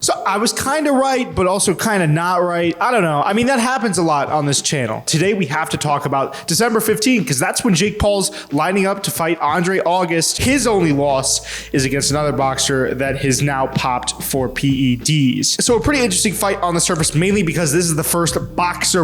So I was kind of right, but also kind of not right. I don't know. I mean, that happens a lot on this channel. Today, we have to talk about December 15th, because that's when Jake Paul's lining up to fight Andre August. His only loss is against another boxer that has now popped for PEDs. So a pretty interesting fight on the surface, mainly because this is the first boxer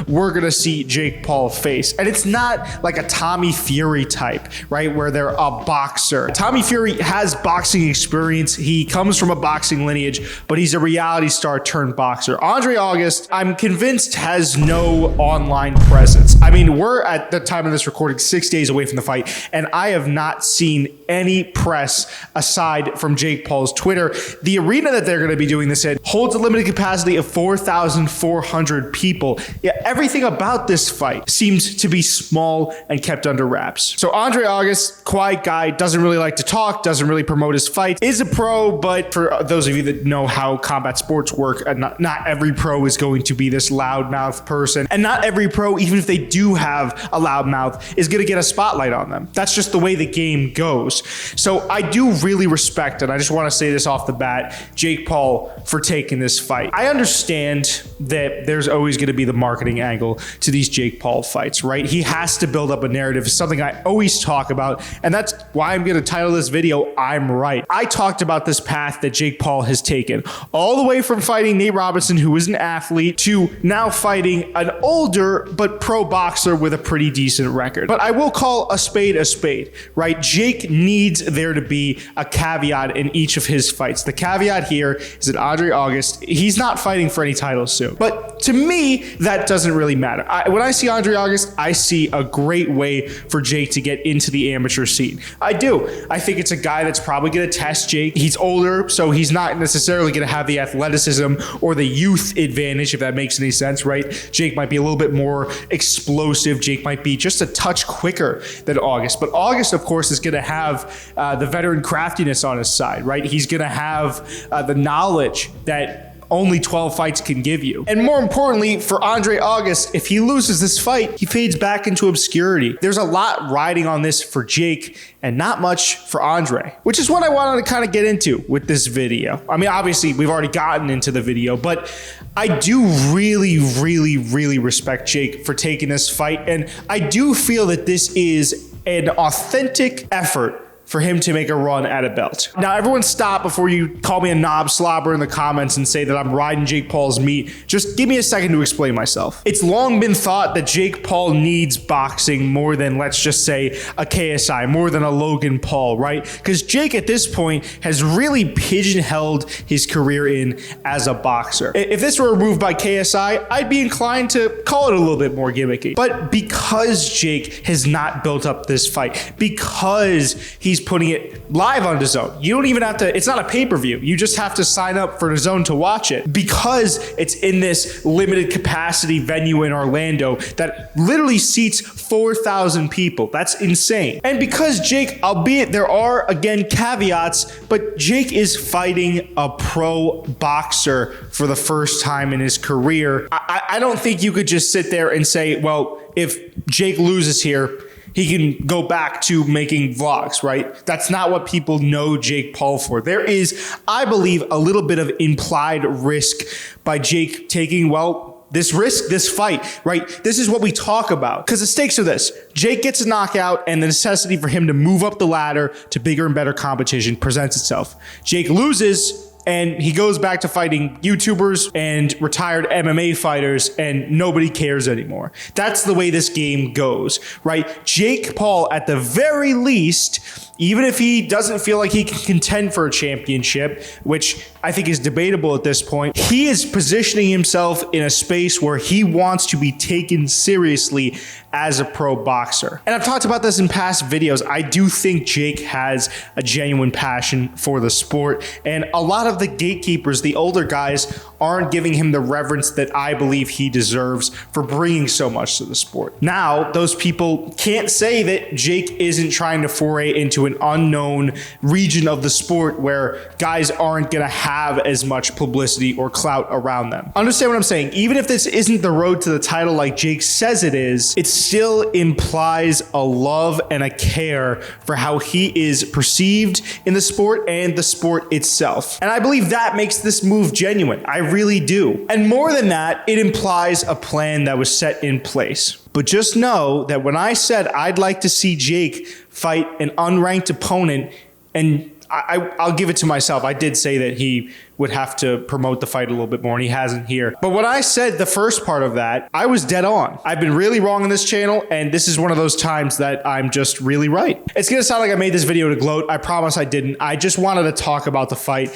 we're going to see Jake Paul face. And it's not like a Tommy Fury type, right, where they're a boxer. Tommy Fury has boxing experience. He comes from a boxing lineage, but he's a reality star turned boxer. Andre August, I'm convinced, has no online presence. I mean, we're at the time of this recording 6 days away from the fight, and I have not seen any press aside from Jake Paul's Twitter. The arena that they're going to be doing this in holds a limited capacity of 4,400 people. Yeah, everything about this fight seems to be small and kept under wraps. So Andre August, quiet guy, doesn't really like to talk, doesn't really promote his fights, is a pro, but for those of you that know how combat sports work, not every pro is going to be this loudmouth person, and not every pro, even if they do have a loud mouth, is going to get a spotlight on them. That's just the way the game goes. So I do really respect, and I just want to say this off the bat, Jake Paul for taking this fight. I understand that there's always going to be the marketing angle to these Jake Paul fights, right? He has to build up a narrative. It's something I always talk about, and that's why I'm going to title this video, I'm Right. I talked about this path that Jake Paul has taken, all the way from fighting Nate Robinson, who is an athlete, to now fighting an older but pro boxer with a pretty decent record. But I will call a spade, right? Jake needs there to be a caveat in each of his fights. The caveat here is that Andre August, he's not fighting for any titles soon. But to me, that doesn't really matter. When I see Andre August, I see a great way for Jake to get into the amateur scene. I do. I think it's a guy that's probably going to test Jake. He's older, so he's not necessarily going to have the athleticism or the youth advantage, if that makes any sense, right? Jake might be a little bit more explosive. Jake might be just a touch quicker than August. But August, of course, is going to have the veteran craftiness on his side, right? He's going to have the knowledge that only 12 fights can give you. And more importantly, for Andre August, if he loses this fight, he fades back into obscurity. There's a lot riding on this for Jake and not much for Andre, which is what I wanted to kind of get into with this video. I mean, obviously, we've already gotten into the video, but I do really respect Jake for taking this fight. And I do feel that this is an authentic effort for him to make a run at a belt. Now, everyone stop before you call me a knob slobber in the comments and say that I'm riding Jake Paul's meat. Just give me a second to explain myself. It's long been thought that Jake Paul needs boxing more than, let's just say, a KSI, more than a Logan Paul, right? Because Jake at this point has really pigeonholed his career in as a boxer. If this were removed by KSI, I'd be inclined to call it a little bit more gimmicky. But because Jake has not built up this fight, because he's putting it live on DAZN. You don't even have to, it's not a pay-per-view. You just have to sign up for DAZN to watch it, because it's in this limited capacity venue in Orlando that literally seats 4,000 people. That's insane. And because Jake, albeit there are, again, caveats, but Jake is fighting a pro boxer for the first time in his career. I don't think you could just sit there and say, well, if Jake loses here, he can go back to making vlogs, right? That's not what people know Jake Paul for. There is, I believe, a little bit of implied risk by Jake taking, well, this risk, this fight, right? This is what we talk about. Because the stakes are this. Jake gets a knockout, and the necessity for him to move up the ladder to bigger and better competition presents itself. Jake loses, and he goes back to fighting YouTubers and retired MMA fighters, and nobody cares anymore. That's the way this game goes, right? Jake Paul, at the very least, even if he doesn't feel like he can contend for a championship, which I think is debatable at this point, he is positioning himself in a space where he wants to be taken seriously as a pro boxer. And I've talked about this in past videos. I do think Jake has a genuine passion for the sport, and a lot of the gatekeepers, the older guys, aren't giving him the reverence that I believe he deserves for bringing so much to the sport. Now, those people can't say that Jake isn't trying to foray into into an unknown region of the sport where guys aren't going to have as much publicity or clout around them. Understand what I'm saying? Even if this isn't the road to the title like Jake says it is, it still implies a love and a care for how he is perceived in the sport and the sport itself. And I believe that makes this move genuine. I really do. And more than that, it implies a plan that was set in place. But just know that when I said I'd like to see Jake fight an unranked opponent, and I'll give it to myself, I did say that he would have to promote the fight a little bit more, and he hasn't here. But when I said the first part of that, I was dead on. I've been really wrong on this channel, and this is one of those times that I'm just really right. It's gonna sound like I made this video to gloat. I promise I didn't. I just wanted to talk about the fight.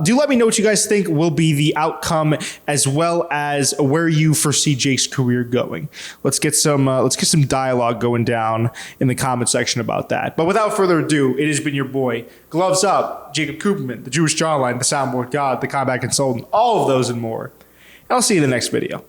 Do let me know what you guys think will be the outcome, as well as where you foresee Jake's career going. Let's get some dialogue going down in the comment section about that. But without further ado, it has been your boy, Gloves Up, Jacob Cooperman, the Jewish Jawline, the Soundboard God, the Combat Consultant, all of those and more. And I'll see you in the next video.